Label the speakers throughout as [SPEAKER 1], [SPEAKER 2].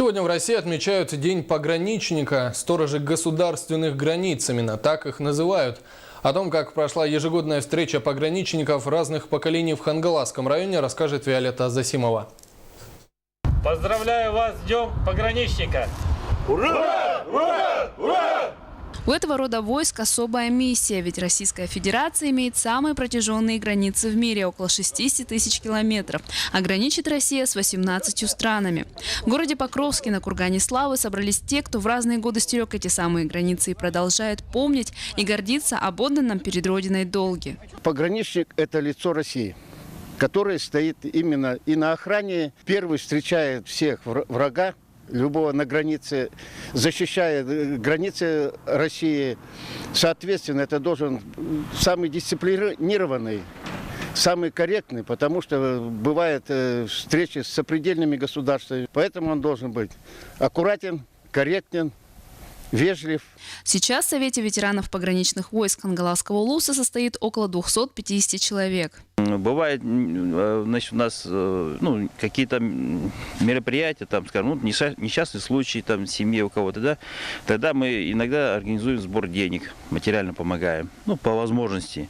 [SPEAKER 1] Сегодня в России отмечают День пограничника, сторожи государственных границ, именно так их называют. О том, как прошла ежегодная встреча пограничников разных поколений в Хангаласском районе, расскажет Виолетта Засимова.
[SPEAKER 2] Поздравляю вас с Днем пограничника!
[SPEAKER 3] Ура! Ура! Ура!
[SPEAKER 4] У этого рода войск особая миссия, ведь Российская Федерация имеет самые протяженные границы в мире – около 60 тысяч километров, а граничит Россия с 18 странами. В городе Покровске на Кургане Славы собрались те, кто в разные годы стерег эти самые границы и продолжает помнить и гордиться об отданном перед Родиной долге.
[SPEAKER 5] Пограничник – это лицо России, которое стоит именно и на охране. Первый встречает всех врага любого на границе, защищая границы России. Соответственно, это должен самый дисциплинированный, самый корректный, потому что бывают встречи с сопредельными государствами. Поэтому он должен быть аккуратен, корректен, вежлив.
[SPEAKER 4] Сейчас в Совете ветеранов пограничных войск Хангаласского улуса состоит около 250 человек.
[SPEAKER 6] Бывает, значит, у нас какие-то мероприятия, там, скажем, несчастный случай там, в семье у кого-то, да, тогда мы иногда организуем сбор денег, материально помогаем, по возможности.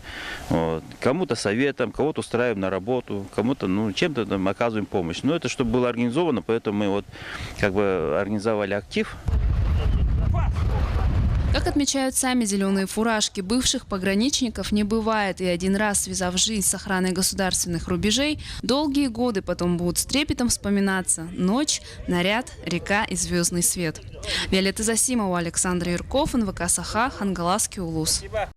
[SPEAKER 6] Вот. Кому-то советом, кого-то устраиваем на работу, кому-то чем-то там оказываем помощь. Но это чтобы было организовано, поэтому мы организовали актив.
[SPEAKER 4] Как отмечают сами зеленые фуражки, бывших пограничников не бывает. И один раз, связав жизнь с охраной государственных рубежей, долгие годы потом будут с трепетом вспоминаться ночь, наряд, река и звездный свет. Виолетта Засимова, Александр Юрков, НВК Саха, Хангаласский улус.